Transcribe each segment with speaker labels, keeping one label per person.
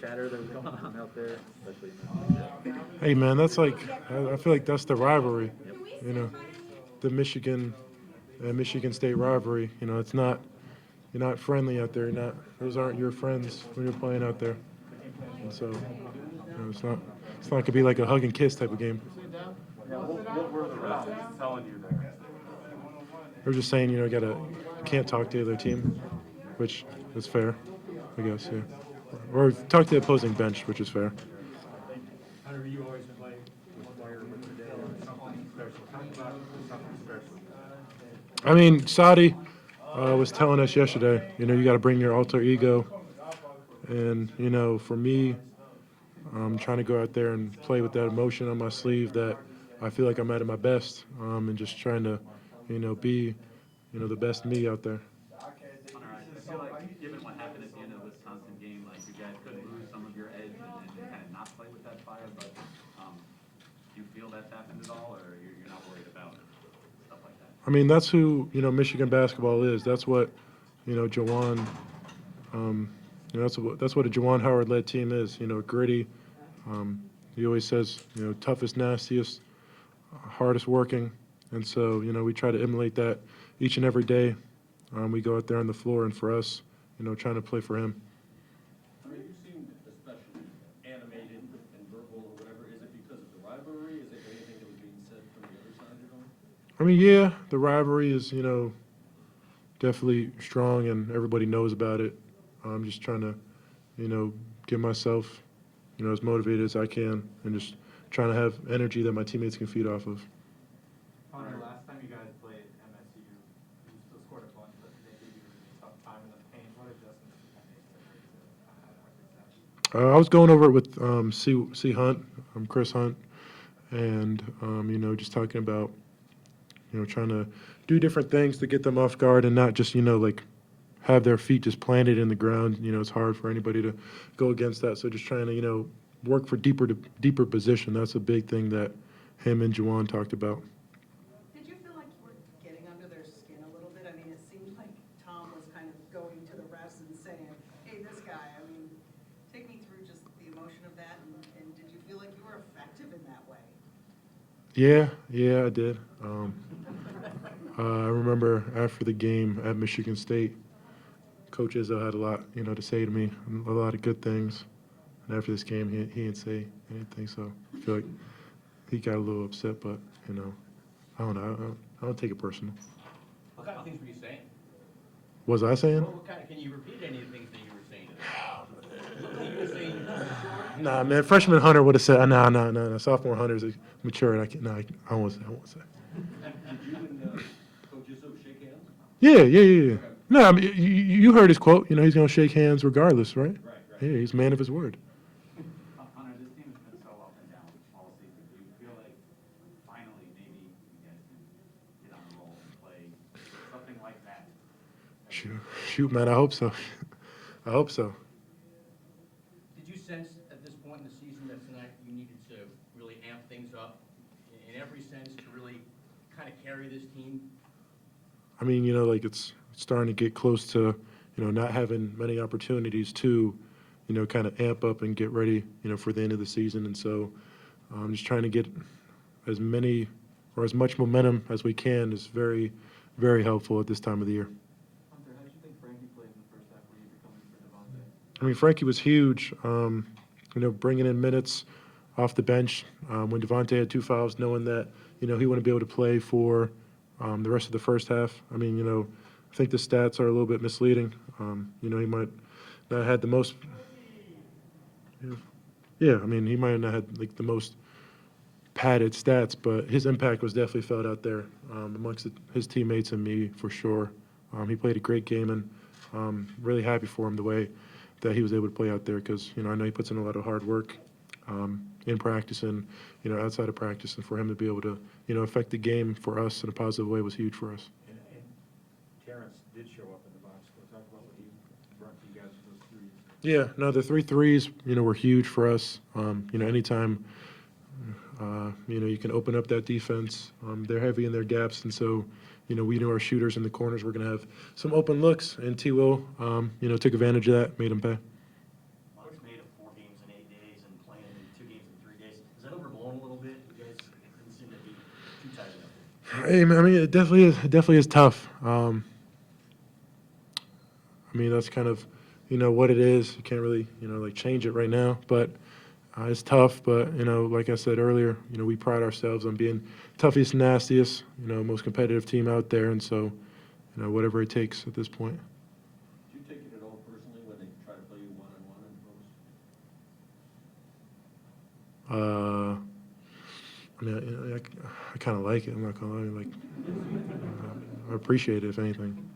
Speaker 1: chatter that was going on out there, especially in the
Speaker 2: Hey, man, that's like, I feel like that's the rivalry, you know, the Michigan and Michigan State rivalry. You know, it's not, you're not friendly out there. You're not, those aren't your friends when you're playing out there. And so, it's not going to be like a hug and kiss type of game.
Speaker 3: Yeah, what were the refs telling you there?
Speaker 2: They're just saying, can't talk to the other team, which is fair, I guess, yeah. Or talk to the opposing bench, which is fair.
Speaker 3: Hunter, you always play with fire, but today was something special. Talk about something special.
Speaker 2: I mean, Saudi was telling us yesterday, you got to bring your alter ego. And, for me, I'm trying to go out there and play with that emotion on my sleeve that I feel like I'm at my best, and just trying to, be, the best me out there.
Speaker 1: Hunter, I feel like given what happened at the end of the Wisconsin game, like you guys could lose some of your edge and kind of not play with that fire, but do you feel that's happened at all, or you're not worried about stuff like that?
Speaker 2: I mean, that's who, Michigan basketball is. That's what, Jawan, that's what a Jawan Howard-led team is, gritty. He always says, toughest, nastiest, hardest working. And so, we try to emulate that each and every day. We go out there on the floor, and for us, trying to play for him.
Speaker 4: I mean, you seem especially animated and verbal or whatever. Is it because of the rivalry? Is it anything that was being said from the other side at all?
Speaker 2: I mean, yeah, the rivalry is, definitely strong, and everybody knows about it. I'm just trying to, get myself, as motivated as I can, and just trying to have energy that my teammates can feed off of.
Speaker 3: Hunter, last time you guys played MSU, you still scored a bunch, but they gave you a tough time in the paint. What adjustments did you make to
Speaker 2: I was going over it with C. Hunt, Chris Hunt, and, just talking about, trying to do different things to get them off guard and not just, like have their feet just planted in the ground. It's hard for anybody to go against that. So just trying to, work for deeper position. That's a big thing that him and Juwan talked about.
Speaker 5: Did you feel like you were getting under their skin a little bit? I mean, it seemed like Tom was kind of going to the refs and saying, hey, this guy, I mean, take me through just the emotion of that, and did you feel like you were effective in that way?
Speaker 2: Yeah, I did. I remember after the game at Michigan State, Coach Izzo had a lot, to say to me, a lot of good things. And after this game, he didn't say anything, so I feel like he got a little upset, but, I don't know. I don't take it personal.
Speaker 6: What kind of things were you saying?
Speaker 2: Was I saying?
Speaker 6: What kind of, can you repeat any of the things that you were saying? You were saying
Speaker 2: Nah, man, freshman Hunter would have said, no. Sophomore Hunter's mature, and I won't say.
Speaker 4: Did you and Coach Izzo shake hands?
Speaker 2: Yeah. No, I mean, you heard his quote. He's going to shake hands regardless, right?
Speaker 4: Right.
Speaker 2: Yeah, he's a man of his word.
Speaker 1: Hunter, this team has been so up and down all season. Do you feel like finally maybe you guys can get on the roll and play something like that?
Speaker 2: Shoot, man, I hope so. I hope so.
Speaker 6: Did you sense at this point in the season that tonight you needed to really amp things up in every sense to really kind of carry this team?
Speaker 2: I mean, like it's starting to get close to, not having many opportunities to, kind of amp up and get ready, for the end of the season. And so I'm just trying to get as many or as much momentum as we can is very, very helpful at this time of the year.
Speaker 3: Hunter, how did you think Frankie played in the first half where you were coming for Devontae?
Speaker 2: I mean, Frankie was huge, bringing in minutes off the bench when Devontae had 2 fouls, knowing that, he wouldn't be able to play for the rest of the first half. I mean, I think the stats are a little bit misleading. He might not have had the most. Yeah, I mean, he might have not had like the most padded stats, but his impact was definitely felt out there amongst his teammates and me for sure. He played a great game, and really happy for him the way that he was able to play out there because, I know he puts in a lot of hard work in practice and, outside of practice, and for him to be able to, affect the game for us in a positive way was huge for us.
Speaker 3: And Terrence did show up in the box. Go talk about what he brought to you guys with those threes.
Speaker 2: Yeah, no, the 3 threes, were huge for us. Anytime, you can open up that defense. They're heavy in their gaps, and so, we knew our shooters in the corners were going to have some open looks, and T. Will, took advantage of that, made them pay.
Speaker 1: Coach,
Speaker 7: made of 4 games in 8 days and playing in 2 games in 3 days. Is that overblown a little bit? You guys didn't seem to be too tired enough.
Speaker 2: Hey, man, I mean, it definitely is tough. I mean, that's kind of, what it is. You can't really, like change it right now, but it's tough. But, like I said earlier, we pride ourselves on being toughest, nastiest, most competitive team out there. And so, whatever it takes at this point.
Speaker 4: Do you take it at all personally when they try to play you one-on-one in post?
Speaker 2: I mean, I kind of like it. I'm not gonna lie. Like, I appreciate it, if anything.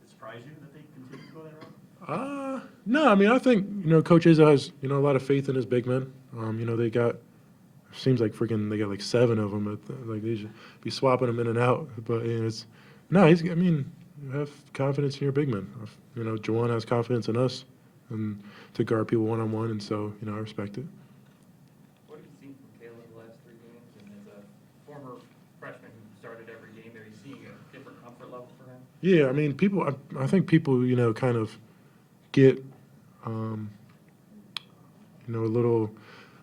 Speaker 7: It surprised you that they continue to go that route?
Speaker 2: No, I mean, I think, Coach Izzo has, a lot of faith in his big men. They got, seems like freaking, they got like 7 of them. Like, they should be swapping them in and out. But, I mean, you have confidence in your big men. Juwan has confidence in us and to guard people one-on-one, and so, I respect it.
Speaker 3: What have you seen from Caleb the last 3 games? And as a former freshman who started every game, are you seeing a different comfort level for him?
Speaker 2: Yeah, I mean, I think people, kind of get, a little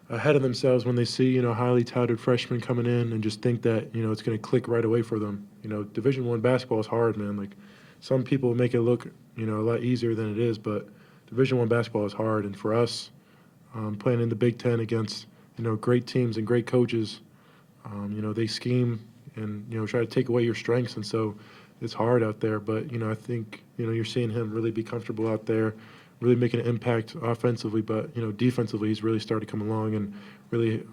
Speaker 2: ahead of themselves when they see, highly touted freshmen coming in and just think that, it's going to click right away for them. Division I basketball is hard, man. Like, some people make it look, a lot easier than it is, but Division I basketball is hard. And for us, playing in the Big Ten against, great teams and great coaches, they scheme and, try to take away your strengths. And so it's hard out there. But, I think, you're seeing him really be comfortable out there, really making an impact offensively. But, defensively, he's really started to come along and really,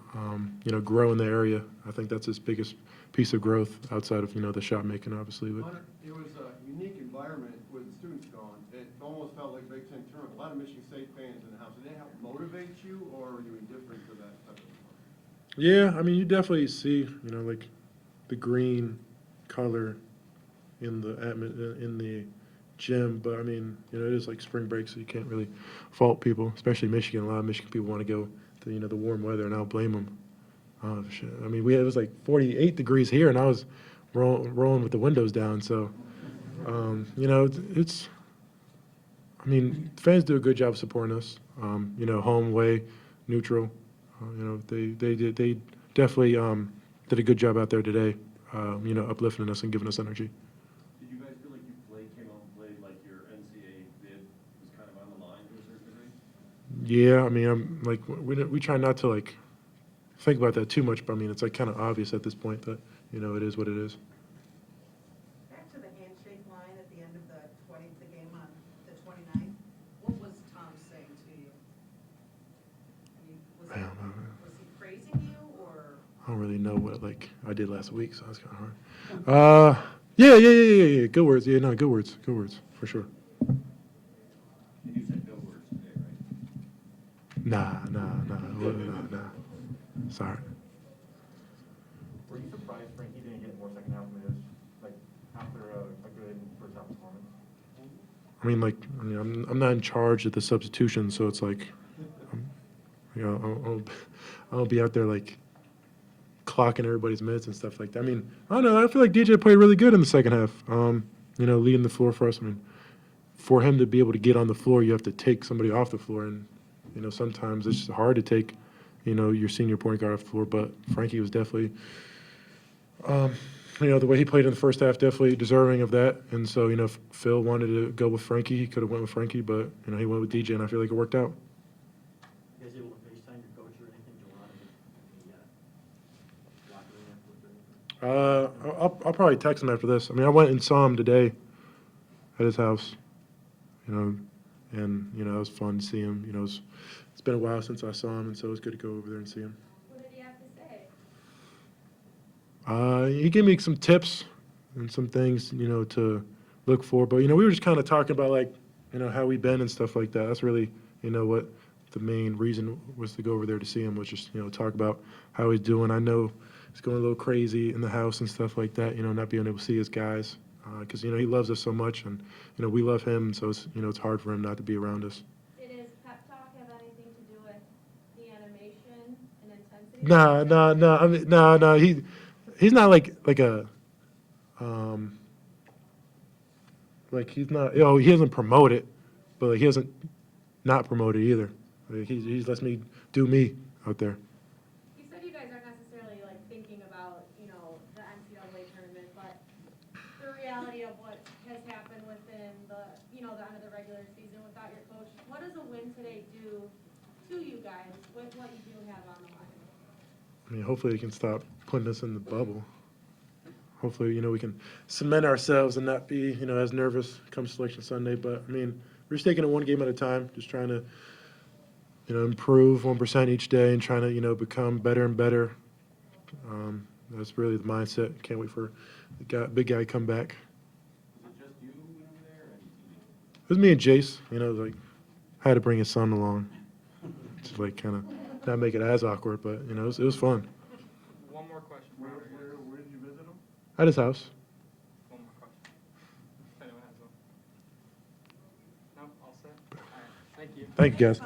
Speaker 2: grow in the area. I think that's his biggest piece of growth outside of, the shot making, obviously. But
Speaker 8: Hunter, it was a unique environment with the students gone. It almost felt like Big Ten tournament. A lot of Michigan State fans in the house. Did they help motivate you, or are you indifferent to that type of environment?
Speaker 2: yeah, I mean, you definitely see, like the green color in the gym. But I mean, it is like spring break, so you can't really fault people, especially Michigan. A lot of Michigan people want to go to, the warm weather, and I don't blame them. Shit. I mean, it was like 48 degrees here, and I was rolling with the windows down. So, it's. I mean, fans do a good job of supporting us. Home, away, neutral. They definitely did a good job out there today. Uplifting us and giving us energy.
Speaker 4: Did you guys feel like you came out and played like your NCAA bid was kind of on the line to a certain degree?
Speaker 2: Yeah, I mean, I'm like we try not to like think about that too much, but I mean, it's like kind of obvious at this point that it is what it is.
Speaker 5: Back to the handshake line at the end of the game on the 29th. What was Tom saying to you? I mean,
Speaker 2: I don't know.
Speaker 5: was he praising you, or?
Speaker 2: I don't really know what like I did last week, so that's kind of hard. Yeah. Good words. Yeah, no, good words for sure.
Speaker 4: And you said no words today, right?
Speaker 2: Nah. Sorry.
Speaker 3: Were you surprised Frankie didn't get more second half minutes, like after a good first half performance?
Speaker 2: I'm not in charge of the substitution, so it's like, I'll be out there like clocking everybody's minutes and stuff like that. I mean, I don't know. I feel like DJ played really good in the second half. Leading the floor for us. I mean, for him to be able to get on the floor, you have to take somebody off the floor, and sometimes it's just hard to take, your senior point guard off the floor. But Frankie was definitely, the way he played in the first half, definitely deserving of that. And so, if Phil wanted to go with Frankie, he could have went with Frankie, but he went with DJ, and I feel like it worked out.
Speaker 7: You guys able to FaceTime your coach or anything, Juwan? Locker room afterwards or anything?
Speaker 2: I'll probably text him after this. I mean, I went and saw him today at his house, and it was fun to see him. It's been a while since I saw him, and so it was good to go over there and see him.
Speaker 9: What did he have to say?
Speaker 2: He gave me some tips and some things, to look for. But, we were just kind of talking about, like, how we've been and stuff like that. That's really, what the main reason was to go over there to see him, was just, talk about how he's doing. I know he's going a little crazy in the house and stuff like that, not being able to see his guys. Because, he loves us so much, and, we love him. And so, it's hard for him not to be around us.
Speaker 9: Did his pep talk have anything to do with the animation and intensity?
Speaker 2: No. I mean, no. He's not like a, like he's not. He doesn't promote it, but like he doesn't not promote it either. Like, he lets me do me out there.
Speaker 9: You said you guys aren't necessarily like thinking about, you know, the NCAA tournament, but the reality of what has happened within the, you know, the end of the regular season without your coach, what does a win today do to you guys with what you do have on the line?
Speaker 2: I mean, hopefully, he can stop putting us in the bubble. Hopefully, we can cement ourselves and not be, as nervous come Selection Sunday. But, I mean, we're just taking it one game at a time, just trying to, improve 1% each day and trying to, become better and better. That's really the mindset. Can't wait for the big guy to come back.
Speaker 1: Was it just you over there or any teammates?
Speaker 2: It was me and Jace, had to bring his son along to, kind of not make it as awkward, but, it was fun.
Speaker 3: One more question.
Speaker 8: Where did you visit him?
Speaker 2: At his house.
Speaker 3: One more question. If anyone has one. No, all set? All right, thank you.
Speaker 2: Thank you, guys.